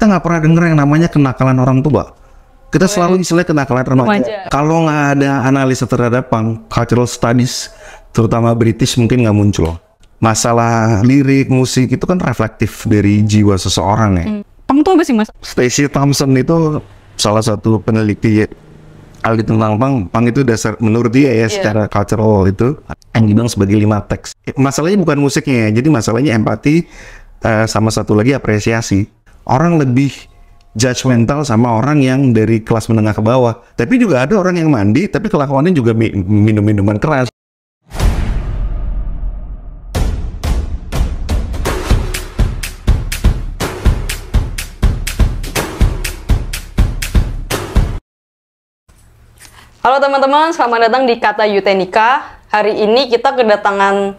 kita nggak pernah denger yang namanya kenakalan orang tua. Kita selalu istilahnya kenakalan remaja. Kalau nggak ada analisa terhadap punk, cultural studies, terutama British mungkin nggak muncul. Masalah lirik, musik itu kan reflektif dari jiwa seseorang ya. Punk tuh apa sih mas? Stacey Thompson itu salah satu peneliti ahli tentang punk itu dasar menurut dia ya secara cultural itu yang dibilang sebagai 5 teks. Masalahnya bukan musiknya ya, jadi masalahnya empati sama satu lagi apresiasi. Orang lebih judgmental sama orang yang dari kelas menengah ke bawah. Tapi juga ada orang yang mandi tapi kelakuannya juga minum minuman keras. Halo teman-teman, selamat datang di Kata Yutenika. Hari ini kita kedatangan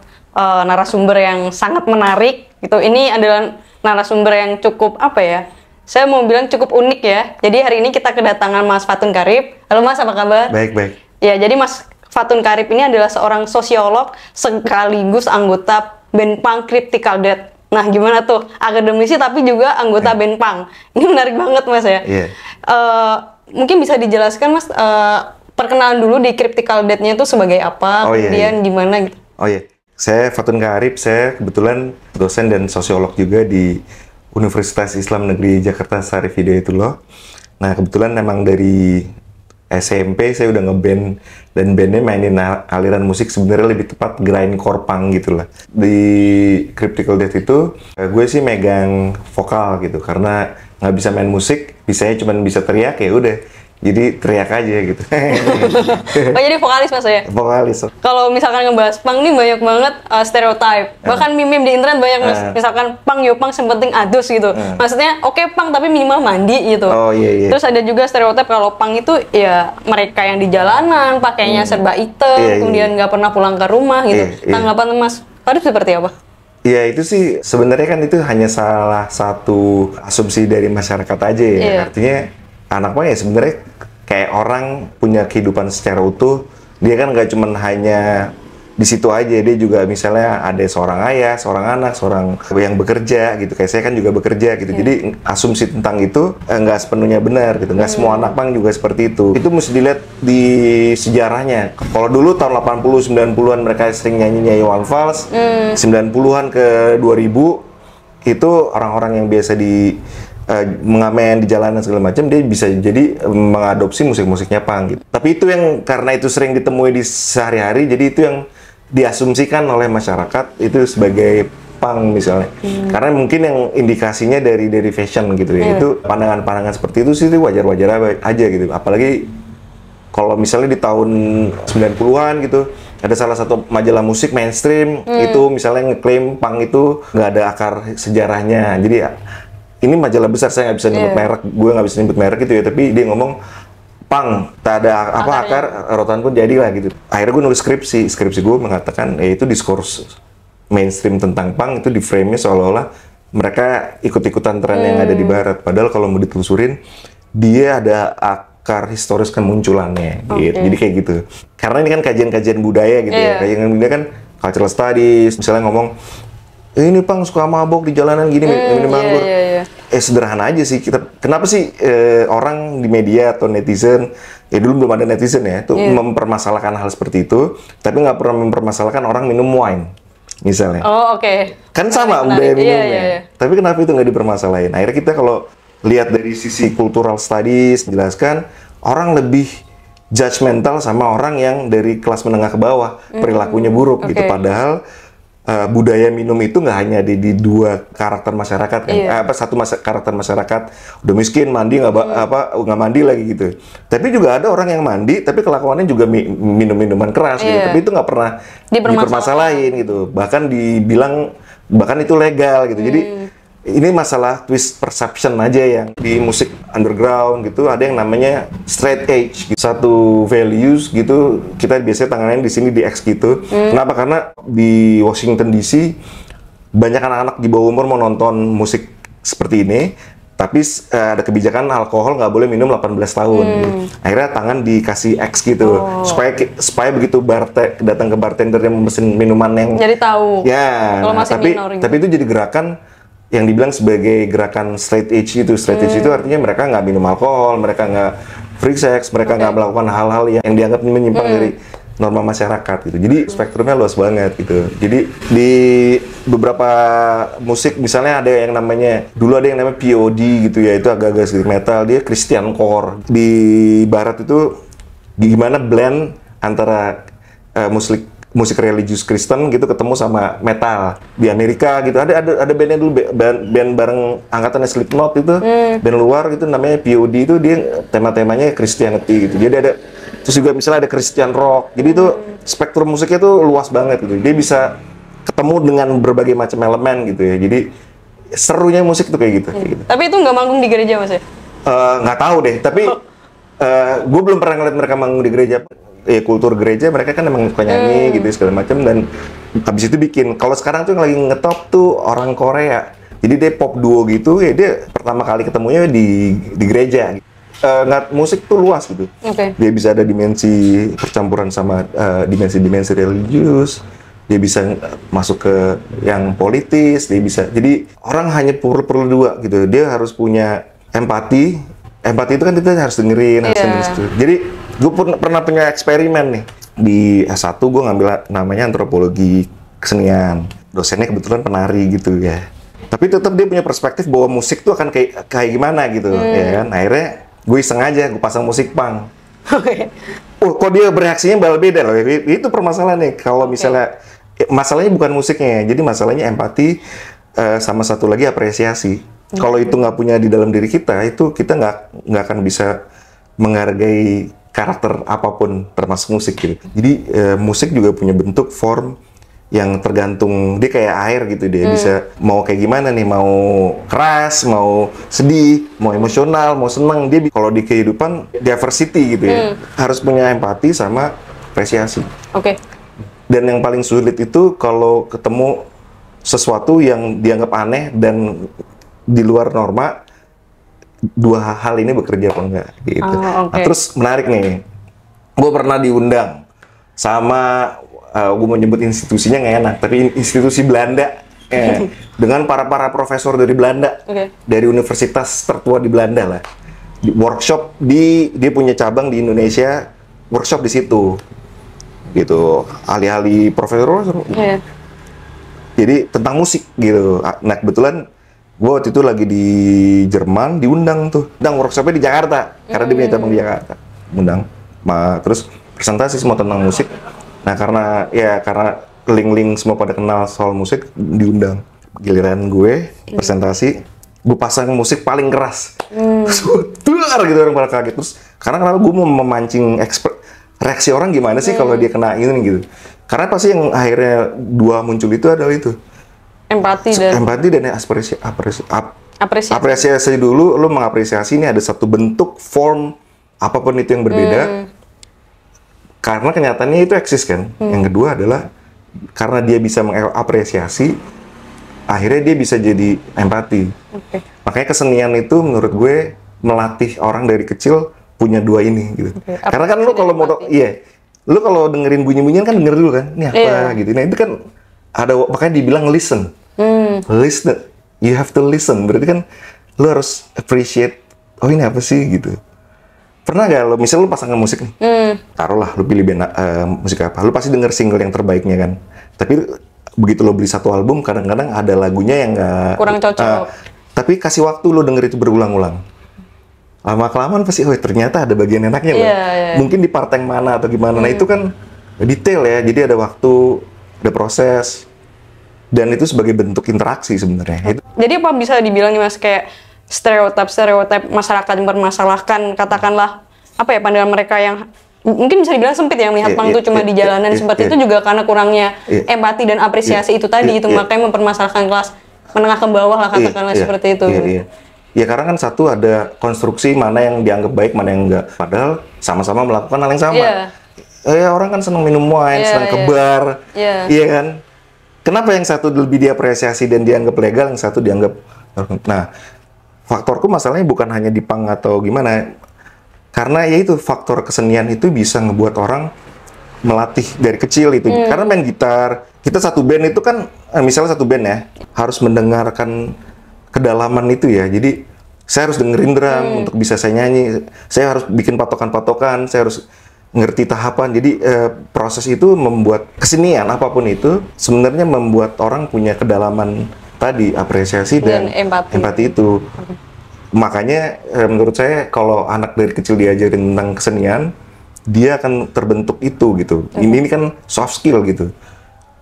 narasumber yang sangat menarik. Gitu. Ini adalah narasumber yang cukup apa ya? Saya mau bilang cukup unik ya. Jadi hari ini kita kedatangan Mas Fatun Karib. Halo Mas, apa kabar? Baik. Ya, jadi Mas Fatun Karib ini adalah seorang sosiolog sekaligus anggota band punk Critical Death. Nah, gimana tuh? Akademisi tapi juga anggota band punk. Ini menarik banget Mas ya. Mungkin bisa dijelaskan Mas perkenalan dulu di Critical Death-nya itu sebagai apa, kemudian gimana gitu. Saya Fatun Karib, saya kebetulan dosen dan sosiolog juga di Universitas Islam Negeri Jakarta Syarif Hidayatullah. Nah kebetulan memang dari SMP saya udah ngeband dan bandnya mainin aliran musik sebenarnya lebih tepat grindcore punk gitu lah. Di Critical Death itu gue sih megang vokal gitu karena nggak bisa main musik, bisanya cuma bisa teriak ya udah. Jadi teriak aja gitu. Oh jadi vokalis mas ya? Vokalis. Kalau misalkan ngebahas punk nih banyak banget stereotype. Bahkan meme di internet banyak mas. Misalkan punk yo punk sepenting adus gitu. Maksudnya oke, punk tapi minimal mandi gitu. Oh iya. Terus ada juga stereotype kalau punk itu ya mereka yang di jalanan pakainya serba hitam, kemudian nggak pernah pulang ke rumah gitu. Tanggapan mas Farid seperti apa? Ya itu sih sebenarnya kan itu hanya salah satu asumsi dari masyarakat aja ya. Artinya anak punk ya sebenarnya kayak orang punya kehidupan secara utuh. Dia kan nggak cuman hanya di situ aja, dia juga misalnya ada seorang ayah, seorang anak, seorang yang bekerja gitu. Kayak saya kan juga bekerja gitu. Jadi asumsi tentang itu nggak sepenuhnya benar gitu. Nggak semua anak punk juga seperti itu. Itu mesti dilihat di sejarahnya. Kalau dulu tahun 80 90-an mereka sering nyanyi Iwan Fals, 90-an ke 2000 itu orang-orang yang biasa di mengamen di jalanan segala macam, dia bisa jadi mengadopsi musik-musiknya punk gitu. Tapi itu yang karena itu sering ditemui di sehari-hari, jadi itu yang diasumsikan oleh masyarakat itu sebagai punk misalnya. Karena mungkin yang indikasinya dari fashion gitu ya. Itu pandangan-pandangan seperti itu sih wajar-wajar aja gitu. Apalagi kalau misalnya di tahun 90-an gitu, ada salah satu majalah musik mainstream itu misalnya ngeklaim punk itu nggak ada akar sejarahnya. Jadi ini majalah besar, saya nggak bisa nyebut merek, gue nggak bisa nyebut merek gitu ya, tapi dia ngomong punk, tak ada akar, rotan pun jadilah gitu. Akhirnya gue nulis skripsi gue mengatakan, itu diskurs mainstream tentang punk itu di frame-nya seolah-olah mereka ikut-ikutan tren yang ada di barat. Padahal kalau mau ditelusurin, dia ada akar historis kemunculannya, gitu. Jadi kayak gitu. Karena ini kan kajian-kajian budaya gitu ya, kajian budaya kan cultural studies, misalnya ngomong, ini pang suka mabok di jalanan gini minum anggur. Sederhana aja sih kita. Kenapa sih orang di media atau netizen, dulu belum ada netizen ya, tuh mempermasalahkan hal seperti itu, tapi nggak pernah mempermasalahkan orang minum wine, misalnya. Oh oke. Kan sama budaya minumnya. Tapi kenapa itu nggak dipermasalahin? Akhirnya kita kalau lihat dari sisi cultural studies, jelaskan orang lebih judgmental sama orang yang dari kelas menengah ke bawah, perilakunya buruk gitu. Padahal budaya minum itu nggak hanya di dua karakter masyarakat kan, karakter masyarakat udah miskin mandi nggak mandi lagi gitu. Tapi juga ada orang yang mandi tapi kelakuannya juga minum minuman keras gitu. Tapi itu nggak pernah dipermasalahin gitu. Bahkan dibilang itu legal gitu. Jadi ini masalah twist perception aja yang di musik underground gitu ada yang namanya straight edge gitu. Satu values gitu kita biasanya tanganin di sini di X gitu. Kenapa? Karena di Washington DC banyak anak-anak di bawah umur mau nonton musik seperti ini, tapi ada kebijakan alkohol nggak boleh minum 18 tahun gitu. Akhirnya tangan dikasih X gitu supaya begitu datang ke bartender yang memesan minuman yang jadi tahu ya, kalau masih minor gitu. Tapi itu jadi gerakan yang dibilang sebagai gerakan straight edge itu. Straight edge itu artinya mereka nggak minum alkohol, mereka nggak free sex, mereka nggak melakukan hal-hal yang dianggap menyimpang dari norma masyarakat gitu. Jadi spektrumnya luas banget gitu. Jadi di beberapa musik misalnya ada yang namanya, dulu ada yang namanya POD gitu ya, itu agak-agak sedikit metal, dia Christian core. Di barat itu gimana blend antara musik religius Kristen gitu ketemu sama metal. Di Amerika gitu ada bandnya dulu, band bareng angkatannya Slipknot itu, band luar gitu namanya POD, itu dia tema-temanya Christianity gitu. Jadi ada, terus juga misalnya ada Christian rock. Jadi itu spektrum musiknya tuh luas banget gitu. Dia bisa ketemu dengan berbagai macam elemen gitu ya. Jadi serunya musik tuh kayak gitu. Tapi itu nggak manggung di gereja Mas ya? Nggak tahu deh, tapi gue belum pernah ngeliat mereka manggung di gereja. Kultur gereja mereka kan emang suka nyanyi gitu segala macam, dan habis itu bikin. Kalau sekarang tuh yang lagi ngetop tuh orang Korea, jadi dia pop duo gitu ya, dia pertama kali ketemunya di gereja. Musik tuh luas gitu. Dia bisa ada dimensi percampuran sama dimensi-dimensi religius, dia bisa masuk ke yang politis, dia bisa. Jadi orang hanya perlu dua gitu, dia harus punya empati itu kan kita harus dengerin, harus dengerin. Jadi gue pernah punya eksperimen nih. Di S1 gue ngambil namanya antropologi kesenian. Dosennya kebetulan penari gitu ya. Tapi tetap dia punya perspektif bahwa musik tuh akan kayak gimana gitu, ya kan. Akhirnya gue iseng aja, gue pasang musik punk. Kok dia bereaksinya beda loh. Itu permasalahan nih. Kalau misalnya, masalahnya bukan musiknya, jadi masalahnya empati, sama satu lagi apresiasi. Kalau itu nggak punya di dalam diri kita, itu kita nggak akan bisa menghargai karakter apapun, termasuk musik gitu. Jadi musik juga punya bentuk, form yang tergantung, dia kayak air gitu, dia bisa mau kayak gimana nih, mau keras, mau sedih, mau emosional, mau seneng. Dia kalau di kehidupan diversity gitu ya, harus punya empati sama apresiasi. Dan yang paling sulit itu kalau ketemu sesuatu yang dianggap aneh dan di luar norma, dua hal ini bekerja apa enggak gitu. Nah, terus menarik nih, gue pernah diundang sama, gue mau nyebut institusinya nggak enak, tapi institusi Belanda, dengan para profesor dari Belanda, dari universitas tertua di Belanda lah, di workshop dia punya cabang di Indonesia, workshop di situ, gitu, ahli-ahli profesor, jadi tentang musik gitu. Nah kebetulan gue waktu itu lagi di Jerman, diundang workshopnya di Jakarta, karena dia punya cabang di Jakarta, terus presentasi semua tentang musik. Nah karena link-link semua pada kenal soal musik, diundang. Giliran gue presentasi, gue pasang musik paling keras, tuar gitu, orang pada kaget. Terus karena kenapa gue mau memancing reaksi orang gimana sih kalau dia kena ini gitu. Karena pasti yang akhirnya dua muncul itu adalah itu. Empati dan apresiasi dulu. Lo mengapresiasi ini ada satu bentuk, form, apapun itu yang berbeda, karena kenyataannya itu eksis kan. Yang kedua adalah karena dia bisa mengapresiasi, akhirnya dia bisa jadi empati. Makanya kesenian itu menurut gue melatih orang dari kecil punya dua ini gitu. Karena kan lo kalau mau lo kalau dengerin bunyi-bunyian kan denger dulu kan, ini apa gitu. Nah itu kan ada, makanya dibilang listen. Listen, you have to listen. Berarti kan lo harus appreciate, oh ini apa sih gitu. Pernah gak lo, misalnya lo pasangan musik nih, taruhlah lo pilih band musik apa, lo pasti denger single yang terbaiknya kan. Tapi begitu lo beli satu album, kadang-kadang ada lagunya yang gak kurang cocok. Tapi kasih waktu lo denger itu berulang-ulang. Lama-kelamaan pasti, oh ternyata ada bagian enaknya loh. Mungkin di part yang mana atau gimana. Nah itu kan detail ya, jadi ada waktu, ada proses. Dan itu sebagai bentuk interaksi sebenarnya. Jadi apa bisa dibilang nih Mas, kayak stereotip masyarakat yang mempermasalahkan, katakanlah apa ya, pandangan mereka yang mungkin bisa dibilang sempit ya, melihat punk itu cuma di jalanan seperti itu juga karena kurangnya empati dan apresiasi itu tadi, itu makanya mempermasalahkan kelas menengah ke bawah lah, katakanlah seperti itu. Ya karena kan satu ada konstruksi mana yang dianggap baik, mana yang enggak. Padahal sama-sama melakukan hal yang sama. Orang kan senang minum wine, senang ke bar, iya kan? Kenapa yang satu lebih diapresiasi dan dianggap legal, yang satu dianggap... Nah, faktorku masalahnya bukan hanya di punk atau gimana. Karena ya itu, faktor kesenian itu bisa ngebuat orang melatih dari kecil itu. Karena main gitar, kita satu band itu kan, misalnya satu band ya, harus mendengarkan kedalaman itu ya. Jadi saya harus dengerin drum untuk bisa saya nyanyi. Saya harus bikin patokan-patokan. Saya harus ngerti tahapan. Jadi proses itu membuat kesenian apapun itu sebenarnya membuat orang punya kedalaman tadi, apresiasi dan empati itu. Makanya menurut saya kalau anak dari kecil diajarin tentang kesenian, dia akan terbentuk itu gitu. Ini kan soft skill gitu.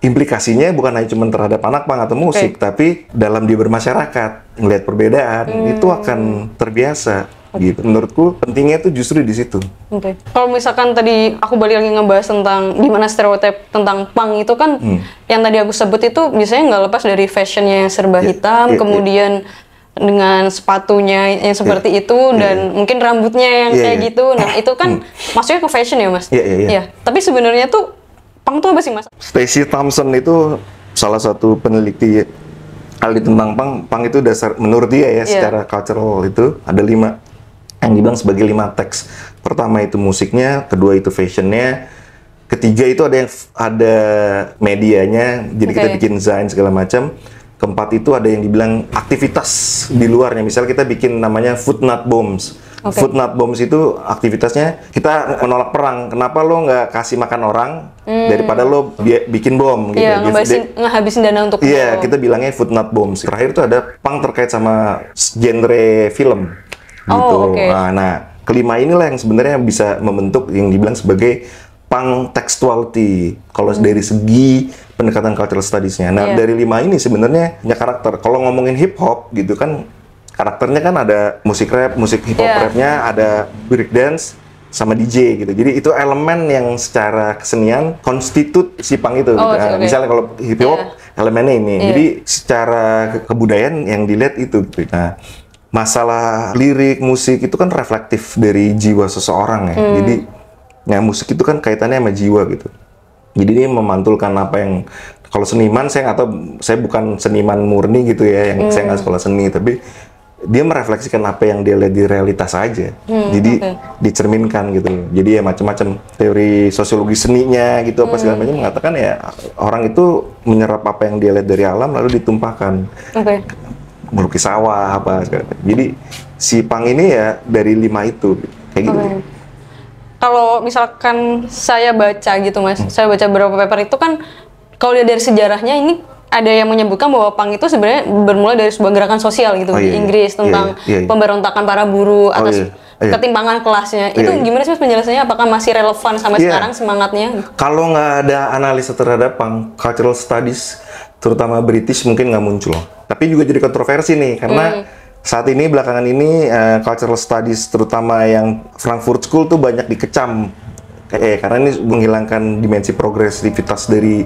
Implikasinya bukan hanya cuma terhadap anak pang atau musik, tapi dalam dia bermasyarakat, ngelihat perbedaan, itu akan terbiasa. Gitu. Menurutku pentingnya itu justru di situ. Kalau misalkan tadi aku balik lagi ngebahas tentang gimana stereotip tentang punk itu kan, yang tadi aku sebut itu biasanya nggak lepas dari fashionnya yang serba hitam, kemudian dengan sepatunya yang seperti itu dan mungkin rambutnya yang kayak gitu. Nah itu kan maksudnya ke fashion ya mas? Iya. Tapi sebenarnya tuh punk tuh apa sih mas? Stacy Thompson itu salah satu peneliti ahli tentang punk. Punk itu dasar menurut dia ya secara cultural itu ada 5 yang dibilang sebagai 5 teks. Pertama itu musiknya, kedua itu fashionnya, ketiga itu ada medianya, jadi kita bikin desain segala macam. Keempat itu ada yang dibilang aktivitas di luarnya, misal kita bikin namanya food not bombs. Food not bombs itu aktivitasnya kita menolak perang. Kenapa lo nggak kasih makan orang daripada lo bikin bom? Gitu. Iya, ngehabisin dana untuk Iya, kita bilangnya food not bombs. Terakhir itu ada punk terkait sama genre film. Gitu. Nah, kelima inilah yang sebenarnya bisa membentuk yang dibilang sebagai punk textuality. Kalau dari segi pendekatan cultural studies-nya. Nah, dari 5 ini sebenarnya punya karakter. Kalau ngomongin hip hop gitu kan, karakternya kan ada musik rap, musik hip hop rapnya, ada break dance sama DJ gitu. Jadi itu elemen yang secara kesenian konstitut si punk itu. Gitu. Misalnya kalau hip hop elemennya ini. Jadi secara kebudayaan yang dilihat itu gitu. Nah, masalah lirik, musik itu kan reflektif dari jiwa seseorang ya. Jadi, ya musik itu kan kaitannya sama jiwa gitu. Jadi ini memantulkan apa yang, kalau seniman saya nggak tahu, saya bukan seniman murni gitu ya, yang saya nggak sekolah seni, tapi dia merefleksikan apa yang dia lihat di realitas aja. Jadi dicerminkan gitu. Jadi ya macam-macam teori sosiologi seninya gitu apa segala macam mengatakan ya orang itu menyerap apa yang dia lihat dari alam lalu ditumpahkan. Melukis sawah apa segala. Jadi si punk ini ya dari 5 itu kayak gitu. Kalau misalkan saya baca gitu mas, saya baca beberapa paper itu kan kalau lihat dari sejarahnya ini ada yang menyebutkan bahwa punk itu sebenarnya bermula dari sebuah gerakan sosial gitu di Inggris tentang pemberontakan para buruh atas ketimpangan kelasnya. Itu gimana sih mas penjelasannya? Apakah masih relevan sampai sekarang semangatnya? Kalau nggak ada analisa terhadap punk, cultural studies terutama British mungkin nggak muncul. Tapi juga jadi kontroversi nih karena saat ini belakangan ini cultural studies terutama yang Frankfurt School tuh banyak dikecam karena ini menghilangkan dimensi progresivitas dari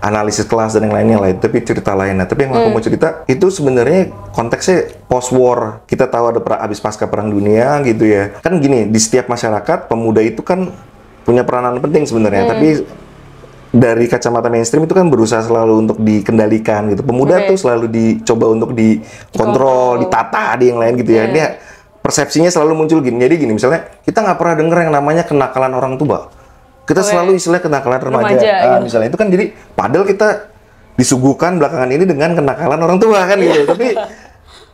analisis kelas dan yang lainnya lah. Tapi cerita lainnya. Tapi yang aku mau cerita itu sebenarnya konteksnya post war. Kita tahu ada habis pasca perang dunia gitu ya. Kan gini, di setiap masyarakat pemuda itu kan punya peranan penting sebenarnya. Tapi dari kacamata mainstream itu kan berusaha selalu untuk dikendalikan gitu. Pemuda tuh selalu dicoba untuk dikontrol, ditata di yang lain gitu ya. Dia persepsinya selalu muncul gini. Jadi gini, misalnya kita nggak pernah dengar yang namanya kenakalan orang tua. Kita selalu istilah kenakalan remaja. Misalnya itu kan jadi padahal kita disuguhkan belakangan ini dengan kenakalan orang tua kan gitu. Tapi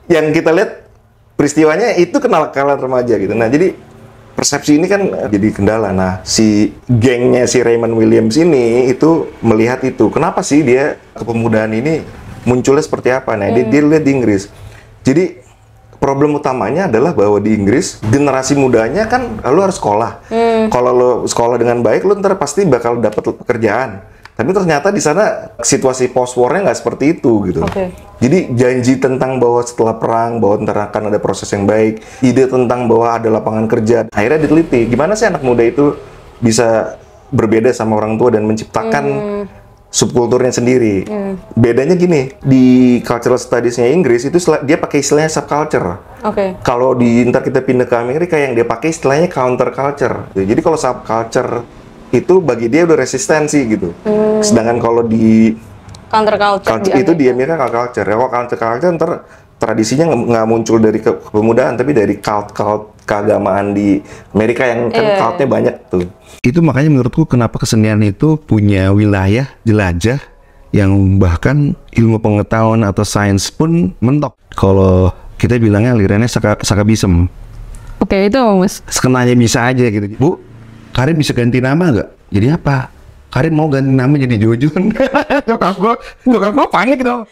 yang kita lihat peristiwanya itu kenakalan remaja gitu. Nah, jadi persepsi ini kan jadi kendala. Nah, si gengnya si Raymond Williams ini itu melihat itu. Kenapa sih dia kepemudaan ini munculnya seperti apa? Nah, dia lihat di Inggris. Jadi problem utamanya adalah bahwa di Inggris generasi mudanya kan lo harus sekolah. Kalau lo sekolah dengan baik, lo ntar pasti bakal dapat pekerjaan. Tapi ternyata di sana situasi post war-nya nggak seperti itu gitu. Jadi janji tentang bahwa setelah perang bahwa ntar akan ada proses yang baik, ide tentang bahwa ada lapangan kerja, akhirnya diteliti. Gimana sih anak muda itu bisa berbeda sama orang tua dan menciptakan subkulturnya sendiri. Bedanya gini, di cultural studies-nya Inggris itu dia pakai istilahnya subculture. Kalau ntar kita pindah ke Amerika yang dia pakai istilahnya counterculture. Jadi kalau subculture itu bagi dia udah resistensi gitu. Sedangkan kalau di counterculture itu di Amerika counterculture. Kalau counterculture ntar tradisinya nggak muncul dari kepemudaan tapi dari cult keagamaan di Amerika yang kan cultnya banyak tuh. Itu makanya menurutku kenapa kesenian itu punya wilayah jelajah yang bahkan ilmu pengetahuan atau sains pun mentok. Kalau kita bilangnya alirannya sakabism. Oke, itu Mas. Sekenanya bisa aja gitu. Bu, Karin bisa ganti nama nggak? Jadi apa? Karin mau ganti nama jadi Jojun. Nyokap gue panik dong.